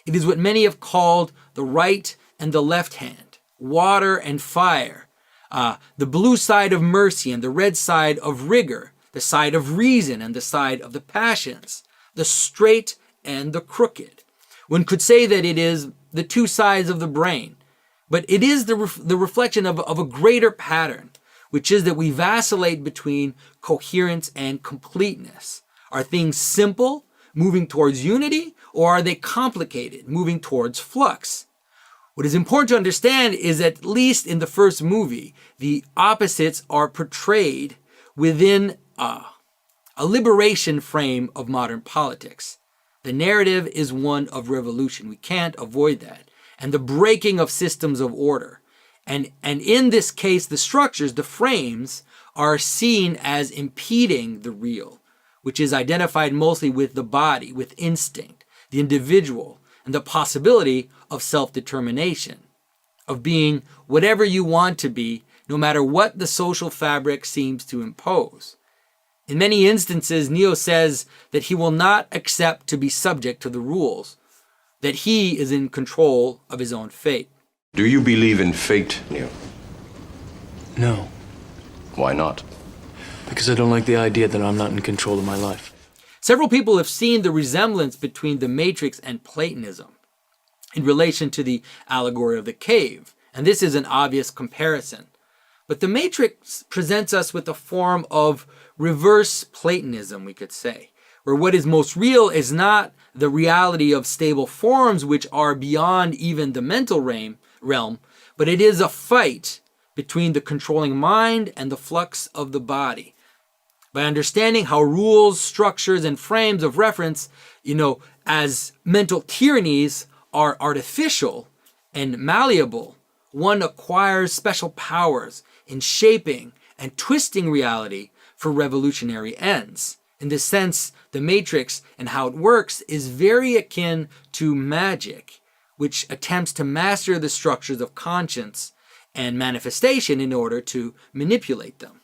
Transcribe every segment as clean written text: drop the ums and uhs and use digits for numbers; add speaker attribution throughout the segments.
Speaker 1: It is what many have called the right and the left hand, water and fire, the blue side of mercy and the red side of rigor, the side of reason and the side of the passions, the straight and the crooked. One could say that it is the two sides of the brain, but it is the reflection of a greater pattern, which is that we vacillate between coherence and completeness. Are things simple, moving towards unity, or are they complicated, moving towards flux? What is important to understand is that at least in the first movie, the opposites are portrayed within a liberation frame of modern politics. The narrative is one of revolution. We can't avoid that. And the breaking of systems of order. And in this case, the structures, the frames, are seen as impeding the real, which is identified mostly with the body, with instinct, the individual, and the possibility of self-determination, of being whatever you want to be, no matter what the social fabric seems to impose. In many instances, Neo says that he will not accept to be subject to the rules, that he is in control of his own fate.
Speaker 2: Do you believe in fate, Neo?
Speaker 3: No.
Speaker 2: Why not?
Speaker 3: Because I don't like the idea that I'm not in control of my life.
Speaker 1: Several people have seen the resemblance between the Matrix and Platonism in relation to the allegory of the cave, and this is an obvious comparison. But the Matrix presents us with a form of reverse Platonism, we could say, where what is most real is not the reality of stable forms which are beyond even the mental realm, but it is a fight between the controlling mind and the flux of the body. By understanding how rules, structures, and frames of reference, as mental tyrannies are artificial and malleable, one acquires special powers in shaping and twisting reality for revolutionary ends. In this sense, the Matrix and how it works is very akin to magic, which attempts to master the structures of conscience and manifestation in order to manipulate them.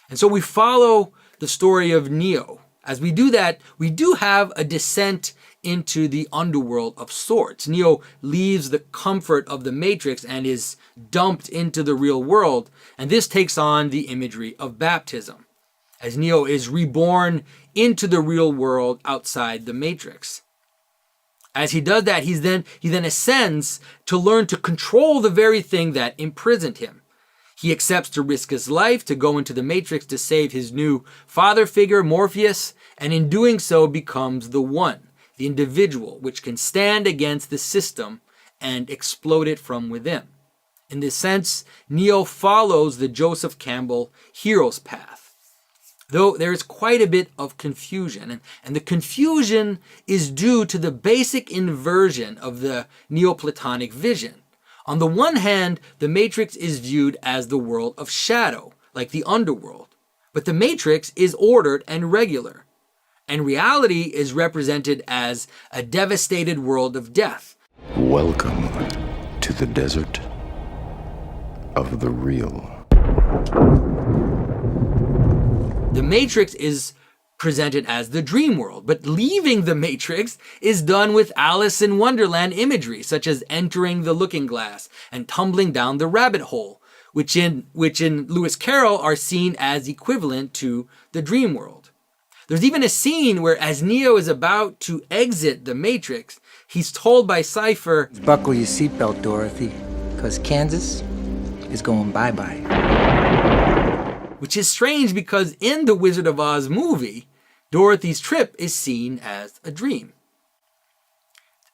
Speaker 1: And so we follow the story of Neo. As we do that, we do have a descent into the underworld of sorts. Neo leaves the comfort of the Matrix and is dumped into the real world, and this takes on the imagery of baptism, as Neo is reborn into the real world outside the Matrix. As he does that, he then ascends to learn to control the very thing that imprisoned him. He accepts to risk his life to go into the Matrix to save his new father figure, Morpheus, and in doing so becomes the one, the individual, which can stand against the system and explode it from within. In this sense, Neo follows the Joseph Campbell hero's path, though there is quite a bit of confusion, and the confusion is due to the basic inversion of the Neoplatonic vision. On the one hand, the Matrix is viewed as the world of shadow, like the underworld, but the Matrix is ordered and regular, and reality is represented as a devastated world of death.
Speaker 2: Welcome to the desert of the real.
Speaker 1: The Matrix is presented as the dream world, but leaving the Matrix is done with Alice in Wonderland imagery, such as entering the looking glass and tumbling down the rabbit hole, which in Lewis Carroll are seen as equivalent to the dream world. There's even a scene where as Neo is about to exit the Matrix, he's told by Cypher,
Speaker 4: "Buckle your seatbelt, Dorothy, because Kansas is going bye-bye."
Speaker 1: Which is strange because in the Wizard of Oz movie, Dorothy's trip is seen as a dream.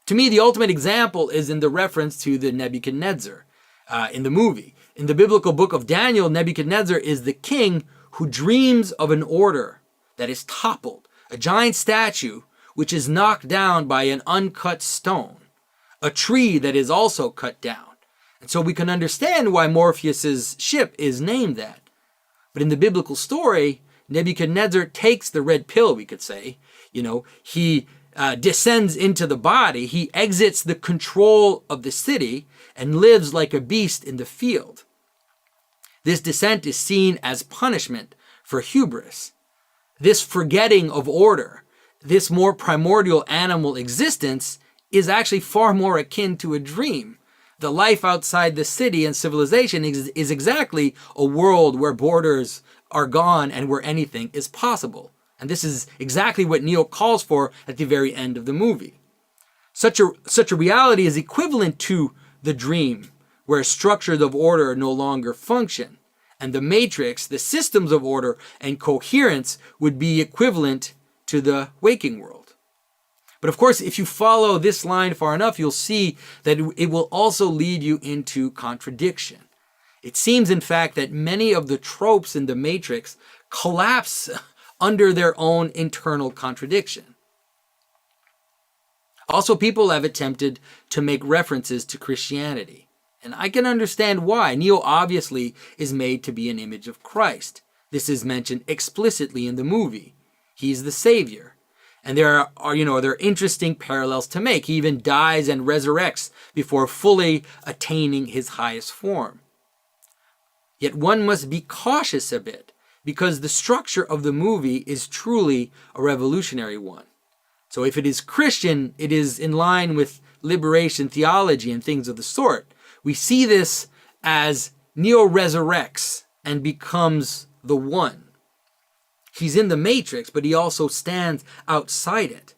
Speaker 1: To me, the ultimate example is in the reference to the Nebuchadnezzar in the movie. In the biblical book of Daniel, Nebuchadnezzar is the king who dreams of an order that is toppled, a giant statue which is knocked down by an uncut stone, a tree that is also cut down. And so we can understand why Morpheus's ship is named that. But in the biblical story, Nebuchadnezzar takes the red pill, we could say. He descends into the body, he exits the control of the city, and lives like a beast in the field. This descent is seen as punishment for hubris. This forgetting of order, this more primordial animal existence, is actually far more akin to a dream. The life outside the city and civilization is exactly a world where borders are gone and where anything is possible. And this is exactly what Neo calls for at the very end of the movie. Such a reality is equivalent to the dream, where structures of order no longer function. And the matrix, the systems of order and coherence, would be equivalent to the waking world. But of course, if you follow this line far enough, you'll see that it will also lead you into contradiction. It seems, in fact, that many of the tropes in the Matrix collapse under their own internal contradiction. Also, people have attempted to make references to Christianity. And I can understand why. Neo obviously is made to be an image of Christ. This is mentioned explicitly in the movie. He's the Savior. And there are interesting parallels to make. He even dies and resurrects before fully attaining his highest form. Yet one must be cautious a bit, because the structure of the movie is truly a revolutionary one. So if it is Christian, it is in line with liberation theology and things of the sort. We see this as Neo resurrects and becomes the one. He's in the Matrix, but he also stands outside it.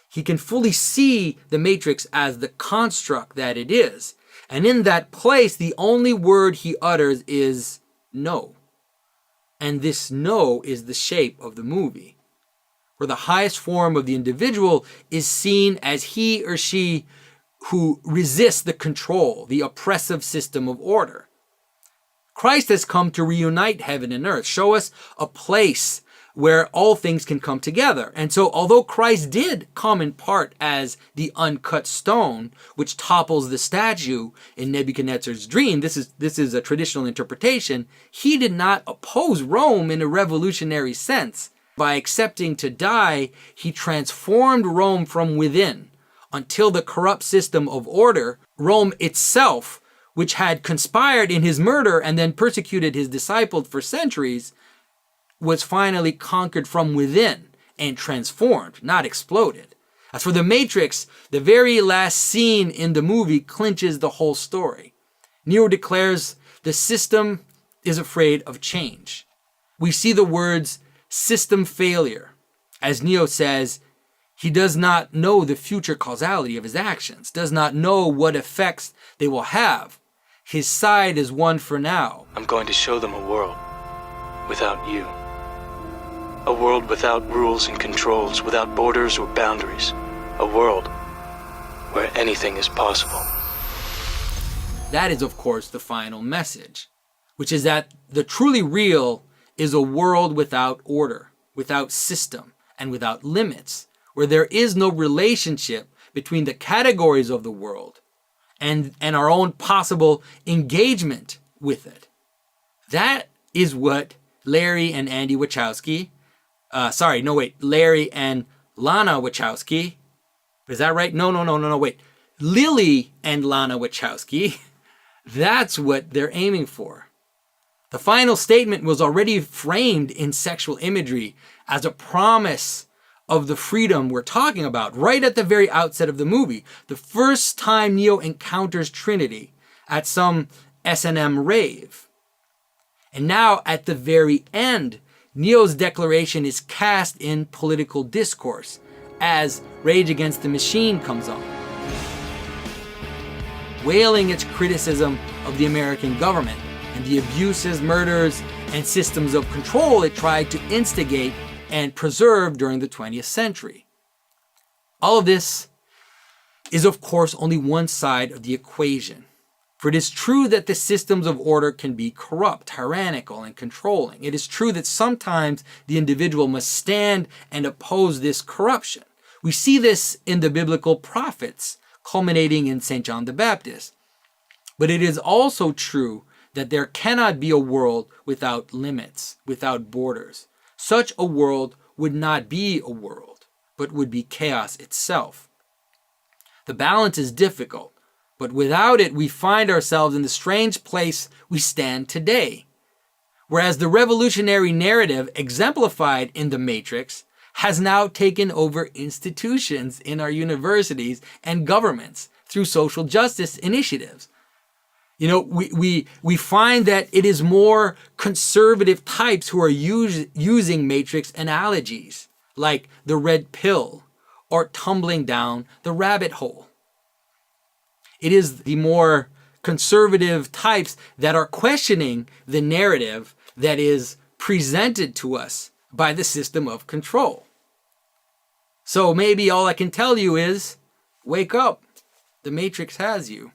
Speaker 1: He can fully see the Matrix as the construct that it is. And in that place, the only word he utters is no. And this no is the shape of the movie, where the highest form of the individual is seen as he or she who resists the control, the oppressive system of order. Christ has come to reunite heaven and earth, show us a place where all things can come together. And so although Christ did come in part as the uncut stone, which topples the statue in Nebuchadnezzar's dream, this is a traditional interpretation, he did not oppose Rome in a revolutionary sense. By accepting to die, he transformed Rome from within until the corrupt system of order, Rome itself, which had conspired in his murder and then persecuted his disciples for centuries, was finally conquered from within and transformed, not exploded. As for the Matrix, the very last scene in the movie clinches the whole story. Neo declares the system is afraid of change. We see the words system failure. As Neo says, he does not know the future causality of his actions, does not know what effects they will have. His side is won for now.
Speaker 3: I'm going to show them a world without you. A world without rules and controls, without borders or boundaries. A world where anything is possible.
Speaker 1: That is, of course, the final message, which is that the truly real is a world without order, without system, and without limits, where there is no relationship between the categories of the world and our own possible engagement with it. That is what Larry and Andy Wachowski, Larry and Lana Wachowski, is that right? No, wait. Lily and Lana Wachowski, that's what they're aiming for. The final statement was already framed in sexual imagery as a promise of the freedom we're talking about right at the very outset of the movie. The first time Neo encounters Trinity at some S&M rave. And now at the very end, Neo's declaration is cast in political discourse as Rage Against the Machine comes on, wailing its criticism of the American government and the abuses, murders, and systems of control it tried to instigate and preserve during the 20th century. All of this is, of course, only one side of the equation. For it is true that the systems of order can be corrupt, tyrannical, and controlling. It is true that sometimes the individual must stand and oppose this corruption. We see this in the biblical prophets, culminating in St. John the Baptist. But it is also true that there cannot be a world without limits, without borders. Such a world would not be a world, but would be chaos itself. The balance is difficult, but without it, we find ourselves in the strange place we stand today. Whereas the revolutionary narrative exemplified in The Matrix has now taken over institutions in our universities and governments through social justice initiatives. You know, we find that it is more conservative types who are using matrix analogies, like the red pill or tumbling down the rabbit hole. It is the more conservative types that are questioning the narrative that is presented to us by the system of control. So maybe all I can tell you is, wake up. The Matrix has you.